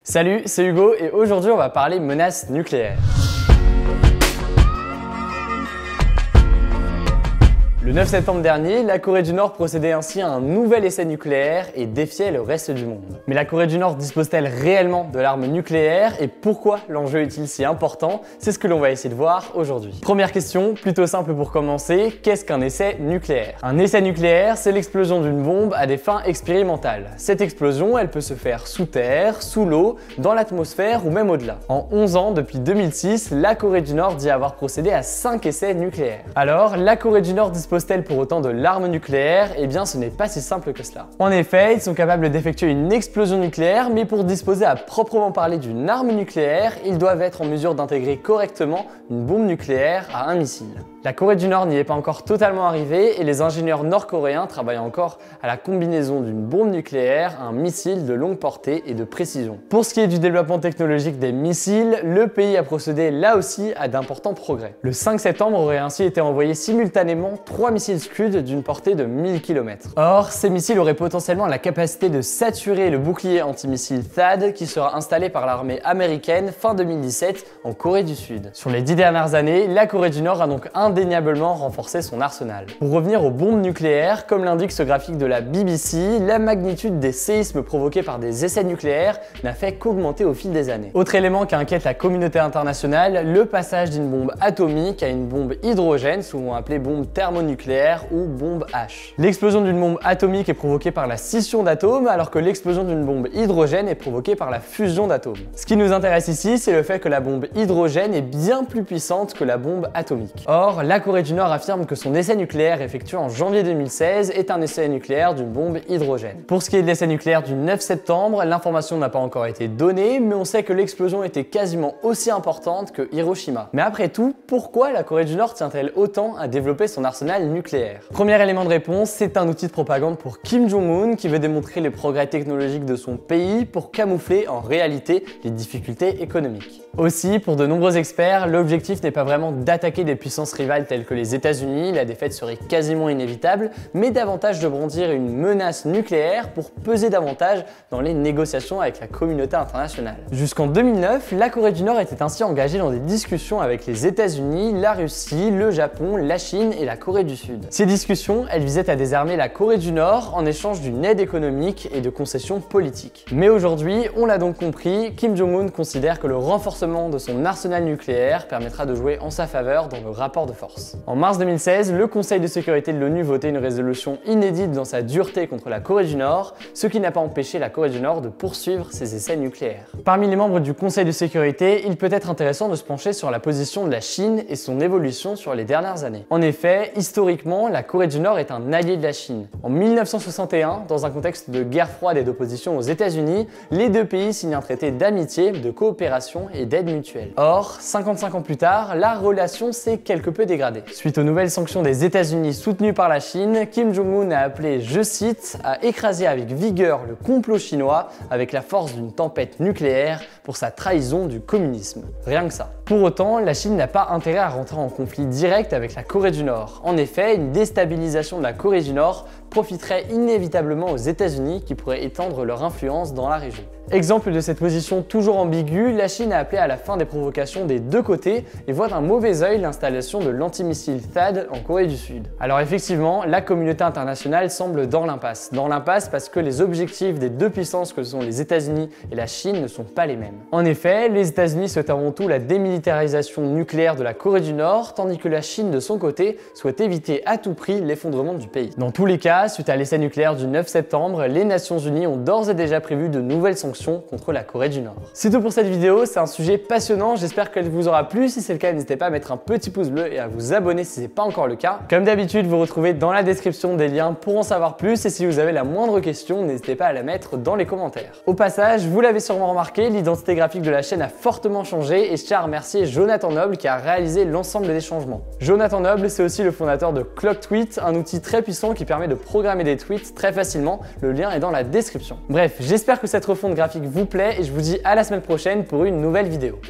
Salut, c'est Hugo et aujourd'hui on va parler menaces nucléaires. Le 9 septembre dernier, la Corée du Nord procédait ainsi à un nouvel essai nucléaire et défiait le reste du monde. Mais la Corée du Nord dispose-t-elle réellement de l'arme nucléaire et pourquoi l'enjeu est-il si important? C'est ce que l'on va essayer de voir aujourd'hui. Première question, plutôt simple pour commencer, qu'est-ce qu'un essai nucléaire? Un essai nucléaire, c'est l'explosion d'une bombe à des fins expérimentales. Cette explosion, elle peut se faire sous terre, sous l'eau, dans l'atmosphère ou même au-delà. En 11 ans, depuis 2006, la Corée du Nord dit avoir procédé à 5 essais nucléaires. Alors, la Corée du Nord dispose-t-elle pour autant de l'arme nucléaire? Eh bien, ce n'est pas si simple que cela. En effet, ils sont capables d'effectuer une explosion nucléaire, mais pour disposer à proprement parler d'une arme nucléaire, ils doivent être en mesure d'intégrer correctement une bombe nucléaire à un missile. La Corée du Nord n'y est pas encore totalement arrivée et les ingénieurs nord-coréens travaillent encore à la combinaison d'une bombe nucléaire à un missile de longue portée et de précision. Pour ce qui est du développement technologique des missiles, le pays a procédé là aussi à d'importants progrès. Le 5 septembre aurait ainsi été envoyé simultanément 3 missiles Scud d'une portée de 1000 km. Or, ces missiles auraient potentiellement la capacité de saturer le bouclier antimissile THAAD qui sera installé par l'armée américaine fin 2017 en Corée du Sud. Sur les 10 dernières années, la Corée du Nord a donc indéniablement renforcé son arsenal. Pour revenir aux bombes nucléaires, comme l'indique ce graphique de la BBC, la magnitude des séismes provoqués par des essais nucléaires n'a fait qu'augmenter au fil des années. Autre élément qui inquiète la communauté internationale, le passage d'une bombe atomique à une bombe hydrogène, souvent appelée bombe thermonucléaire ou bombe H. L'explosion d'une bombe atomique est provoquée par la scission d'atomes, alors que l'explosion d'une bombe hydrogène est provoquée par la fusion d'atomes. Ce qui nous intéresse ici, c'est le fait que la bombe hydrogène est bien plus puissante que la bombe atomique. Or, la Corée du Nord affirme que son essai nucléaire effectué en janvier 2016 est un essai nucléaire d'une bombe hydrogène. Pour ce qui est de l'essai nucléaire du 9 septembre, l'information n'a pas encore été donnée, mais on sait que l'explosion était quasiment aussi importante que Hiroshima. Mais après tout, pourquoi la Corée du Nord tient-elle autant à développer son arsenal nucléaire? Premier élément de réponse, c'est un outil de propagande pour Kim Jong-un qui veut démontrer les progrès technologiques de son pays pour camoufler en réalité les difficultés économiques. Aussi, pour de nombreux experts, l'objectif n'est pas vraiment d'attaquer des puissances rivales telles que les États-Unis, la défaite serait quasiment inévitable, mais davantage de brandir une menace nucléaire pour peser davantage dans les négociations avec la communauté internationale. Jusqu'en 2009, la Corée du Nord était ainsi engagée dans des discussions avec les États-Unis, la Russie, le Japon, la Chine et la Corée du Sud. Ces discussions, elles visaient à désarmer la Corée du Nord en échange d'une aide économique et de concessions politiques. Mais aujourd'hui, on l'a donc compris, Kim Jong-un considère que le renforcement de son arsenal nucléaire permettra de jouer en sa faveur dans le rapport de force. En mars 2016, le Conseil de sécurité de l'ONU votait une résolution inédite dans sa dureté contre la Corée du Nord, ce qui n'a pas empêché la Corée du Nord de poursuivre ses essais nucléaires. Parmi les membres du Conseil de sécurité, il peut être intéressant de se pencher sur la position de la Chine et son évolution sur les dernières années. En effet, historiquement, la Corée du Nord est un allié de la Chine. En 1961, dans un contexte de guerre froide et d'opposition aux États-Unis, les deux pays signent un traité d'amitié, de coopération et d'aide mutuelle. Or, 55 ans plus tard, la relation s'est quelque peu dégradée. Suite aux nouvelles sanctions des États-Unis soutenues par la Chine, Kim Jong-un a appelé, je cite, à écraser avec vigueur le complot chinois avec la force d'une tempête nucléaire pour sa trahison du communisme. Rien que ça. Pour autant, la Chine n'a pas intérêt à rentrer en conflit direct avec la Corée du Nord. En effet, une déstabilisation de la Corée du Nord profiterait inévitablement aux États-Unis qui pourraient étendre leur influence dans la région. Exemple de cette position toujours ambiguë, la Chine a appelé à la fin des provocations des deux côtés et voit d'un mauvais œil l'installation de l'antimissile THAAD en Corée du Sud. Alors effectivement, la communauté internationale semble dans l'impasse. Dans l'impasse parce que les objectifs des deux puissances que sont les États-Unis et la Chine ne sont pas les mêmes. En effet, les États-Unis souhaitent avant tout la démilitarisation nucléaire de la Corée du Nord, tandis que la Chine de son côté souhaite éviter à tout prix l'effondrement du pays. Dans tous les cas, suite à l'essai nucléaire du 9 septembre, les Nations Unies ont d'ores et déjà prévu de nouvelles sanctions contre la Corée du Nord. C'est tout pour cette vidéo, c'est un sujet passionnant, j'espère qu'elle vous aura plu. Si c'est le cas, n'hésitez pas à mettre un petit pouce bleu et à vous abonner si ce n'est pas encore le cas. Comme d'habitude, vous retrouvez dans la description des liens pour en savoir plus et si vous avez la moindre question, n'hésitez pas à la mettre dans les commentaires. Au passage, vous l'avez sûrement remarqué, l'identité graphique de la chaîne a fortement changé et je tiens à remercier Jonathan Noble qui a réalisé l'ensemble des changements. Jonathan Noble, c'est aussi le fondateur de ClockTweet, un outil très puissant qui permet de programmer des tweets très facilement. Le lien est dans la description. Bref, j'espère que cette refonte graphique vous plaît et je vous dis à la semaine prochaine pour une nouvelle vidéo.